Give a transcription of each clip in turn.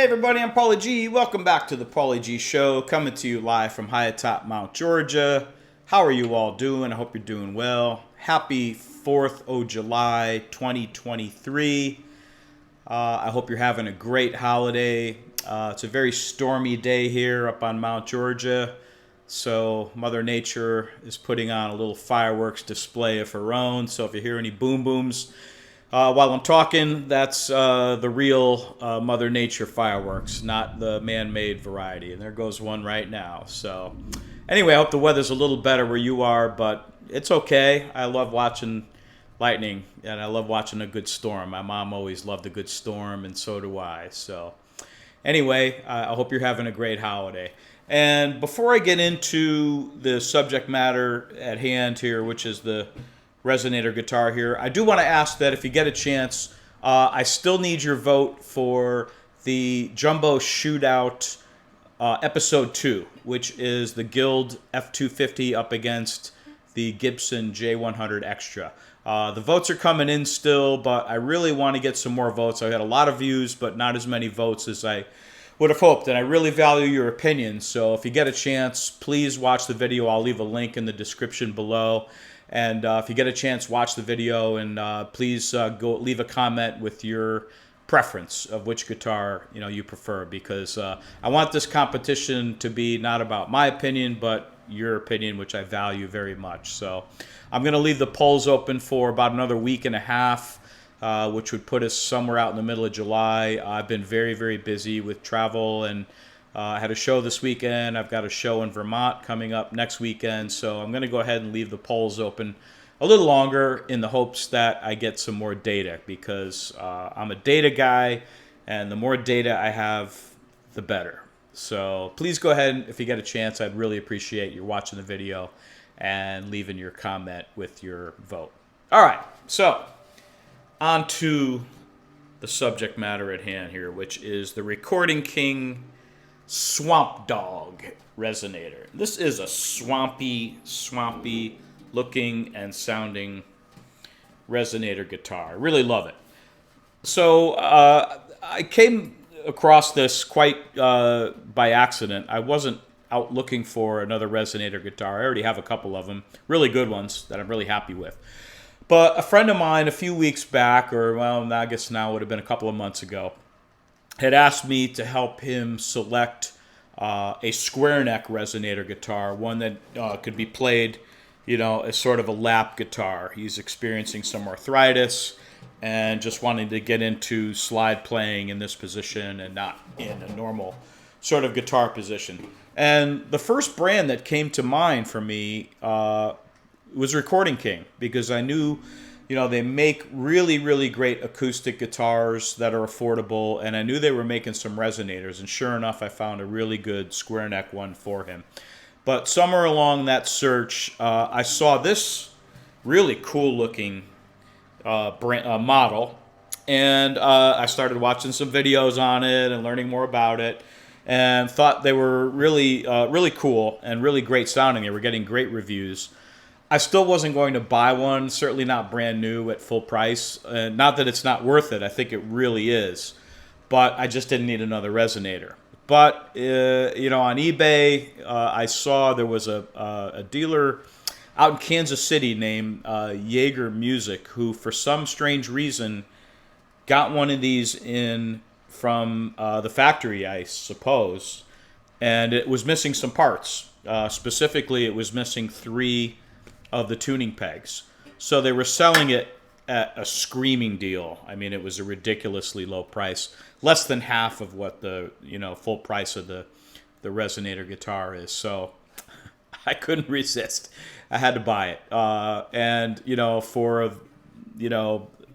Hey everybody, I'm Paulie G. Welcome back to the Paulie G Show, coming to you live from high atop Mount Georgia. How are you all doing? I hope you're doing well. Happy 4th of July 2023. I hope you're having a great holiday. It's a very stormy day here up on Mount Georgia. So Mother Nature is putting on a little fireworks display of her own. So if you hear any boom booms, while I'm talking, that's the real Mother Nature fireworks, not the man-made variety. And there goes one right now. So anyway, I hope the weather's a little better where you are, but it's okay. I love watching lightning, and I love watching a good storm. My mom always loved a good storm, and so do I. So anyway, I hope you're having a great holiday. And before I get into the subject matter at hand here, which is the Resonator guitar here, I do want to ask that if you get a chance, I still need your vote for the Jumbo Shootout episode 2, which is the Guild F250 up against the Gibson J100 Extra. The votes are coming in still, but I really want to get some more votes. I had a lot of views, but not as many votes as I would have hoped, and I really value your opinion. So if you get a chance, please watch the video. I'll leave a link in the description below. And if you get a chance, watch the video, and please go leave a comment with your preference of which guitar you prefer, because I want this competition to be not about my opinion, but your opinion, which I value very much. So I'm going to leave the polls open for about another week and a half, which would put us somewhere out in the middle of July. I've been very, very busy with travel, and I had a show this weekend. I've got a show in Vermont coming up next weekend. So I'm going to go ahead and leave the polls open a little longer in the hopes that I get some more data, because I'm a data guy, and the more data I have, the better. So please go ahead, if you get a chance. I'd really appreciate you watching the video and leaving your comment with your vote. All right, so on to the subject matter at hand here, which is the Recording King Swamp Dog Resonator. This is a swampy looking and sounding Resonator guitar. I really love it. So I came across this quite by accident. I wasn't out looking for another Resonator guitar. I already have a couple of them, really good ones that I'm really happy with. But a friend of mine a few weeks back, or well, I guess now would have been a couple of months ago, had asked me to help him select a square neck Resonator guitar, one that could be played, as sort of a lap guitar. He's experiencing some arthritis and just wanting to get into slide playing in this position and not in a normal sort of guitar position. And the first brand that came to mind for me was Recording King, because I knew they make really, really great acoustic guitars that are affordable, and I knew they were making some Resonators, and sure enough, I found a really good square neck one for him. But somewhere along that search, I saw this really cool looking model, and I started watching some videos on it and learning more about it, and thought they were really, really cool and really great sounding. They were getting great reviews. I still wasn't going to buy one, certainly not brand new at full price. Not that it's not worth it. I think it really is. But I just didn't need another Resonator. But, on eBay, I saw there was a dealer out in Kansas City named Jaeger Music, who for some strange reason got one of these in from the factory, I suppose. And it was missing some parts. Specifically, it was missing 3 of the tuning pegs. So they were selling it at a screaming deal. I mean, it was a ridiculously low price, less than half of what the full price of the Resonator guitar is. So I couldn't resist. I had to buy it. And for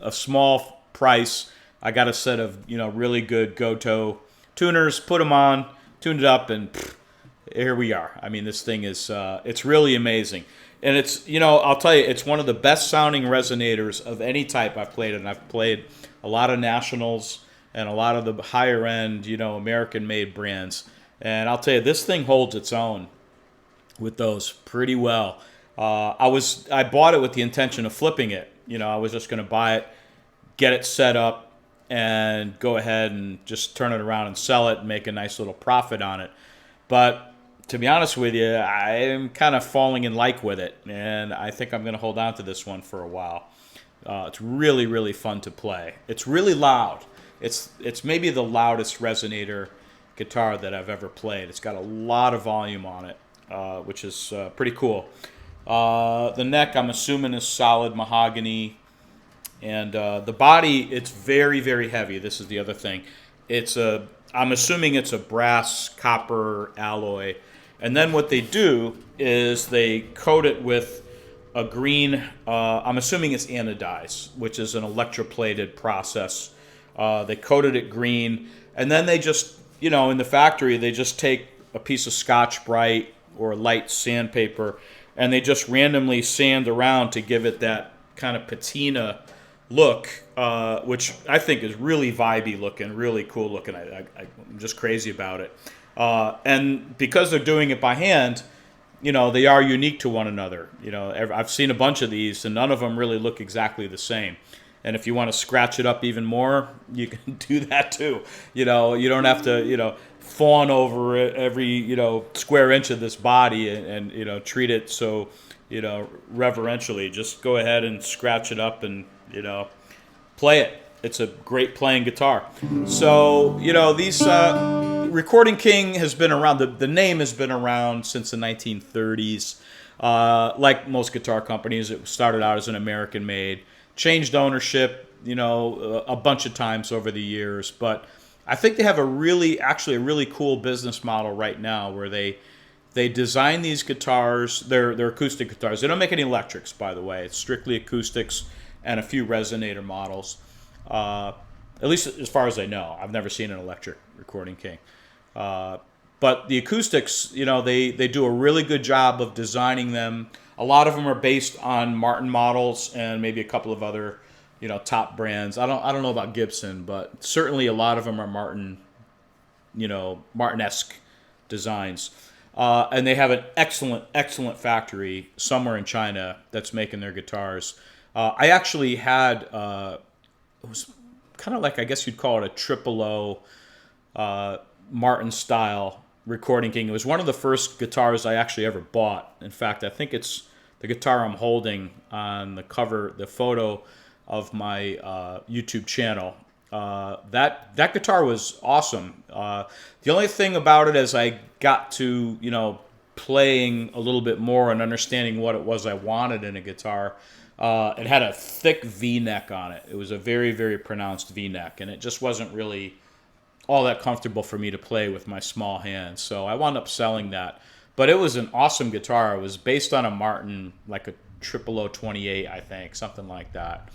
a small price, I got a set of really good Goto tuners, put them on, tuned it up, and here we are. I mean, this thing is it's really amazing. And it's, I'll tell you, it's one of the best sounding Resonators of any type I've played. And I've played a lot of Nationals and a lot of the higher end, American made brands. And I'll tell you, this thing holds its own with those pretty well. I bought it with the intention of flipping it. I was just going to buy it, get it set up, and go ahead and just turn it around and sell it and make a nice little profit on it. But to be honest with you, I'm kind of falling in like with it, and I think I'm going to hold on to this one for a while. It's really, really fun to play. It's really loud. It's maybe the loudest Resonator guitar that I've ever played. It's got a lot of volume on it, which is pretty cool. The neck, I'm assuming, is solid mahogany. And the body, it's very, very heavy. This is the other thing. I'm assuming it's a brass copper alloy. And then what they do is they coat it with a green, I'm assuming it's anodized, which is an electroplated process. They coated it green. And then they just, in the factory, they just take a piece of Scotch-Brite or light sandpaper, and they just randomly sand around to give it that kind of patina look, which I think is really vibey looking, really cool looking. I'm just crazy about it. And because they're doing it by hand, they are unique to one another. I've seen a bunch of these, and none of them really look exactly the same. And if you want to scratch it up even more, you can do that too. You don't have to, fawn over every, square inch of this body and treat it so, reverentially. Just go ahead and scratch it up and, play it. It's a great playing guitar. So, these Recording King has been around. The name has been around since the 1930s. Like most guitar companies, it started out as an American-made, changed ownership, a bunch of times over the years. But I think they have a really cool business model right now where they design these guitars. They're acoustic guitars. They don't make any electrics, by the way. It's strictly acoustics and a few Resonator models. At least as far as I know. I've never seen an electric Recording King. But the acoustics, they do a really good job of designing them. A lot of them are based on Martin models and maybe a couple of other, top brands. I don't know about Gibson, but certainly a lot of them are Martin, Martin-esque designs. And they have an excellent factory somewhere in China that's making their guitars. I actually had, it was kind of like, I guess you'd call it a triple O Martin style Recording King. It was one of the first guitars I actually ever bought. In fact, I think it's the guitar I'm holding on the cover, the photo of my YouTube channel. That guitar was awesome. The only thing about it as I got to, playing a little bit more and understanding what it was I wanted in a guitar, it had a thick V-neck on it. It was a very, very pronounced V-neck, and it just wasn't really all that comfortable for me to play with my small hands. So I wound up selling that. But it was an awesome guitar. It was based on a Martin, like a 0028, I think, something like that.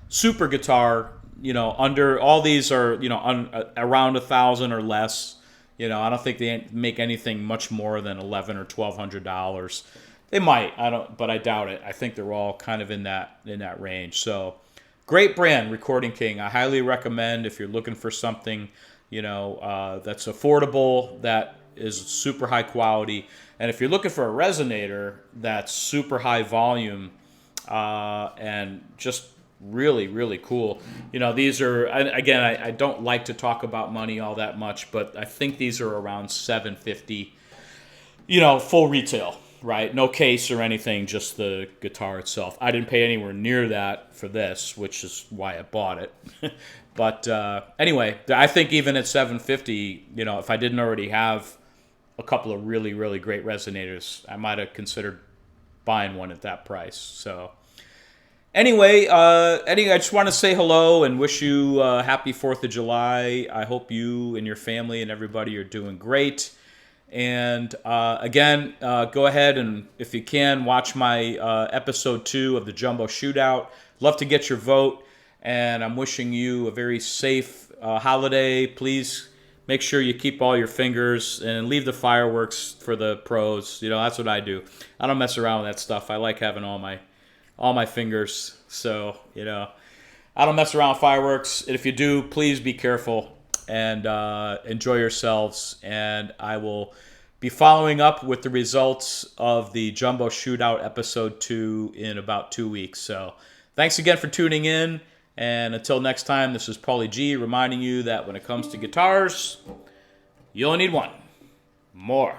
Super guitar, under all these are, around $1,000 or less. I don't think they make anything much more than $1,100 or $1,200. They might, but I doubt it. I think they're all kind of in that range. So, great brand, Recording King. I highly recommend if you're looking for something, that's affordable, that is super high quality, and if you're looking for a Resonator that's super high volume, and just really, really cool. These are, again, I don't like to talk about money all that much, but I think these are around $750, full retail. Right, no case or anything, just the guitar itself. I didn't pay anywhere near that for this, which is why I bought it. But anyway, I think even at $750, if I didn't already have a couple of really, really great Resonators, I might have considered buying one at that price. So anyway, I just want to say hello and wish you happy 4th of July. I hope you and your family and everybody are doing great. And again, go ahead and, if you can, watch my episode 2 of the Jumbo Shootout. Love to get your vote, and I'm wishing you a very safe holiday. Please make sure you keep all your fingers and leave the fireworks for the pros. That's what I do. I don't mess around with that stuff. I like having all my fingers. So, I don't mess around with fireworks. And if you do, please be careful and enjoy yourselves. And I will be following up with the results of the Jumbo Shootout episode 2 in about 2 weeks. So thanks again for tuning in, And until next time, this is Paulie G reminding you that when it comes to guitars, you only need one. More.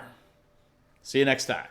See you next time.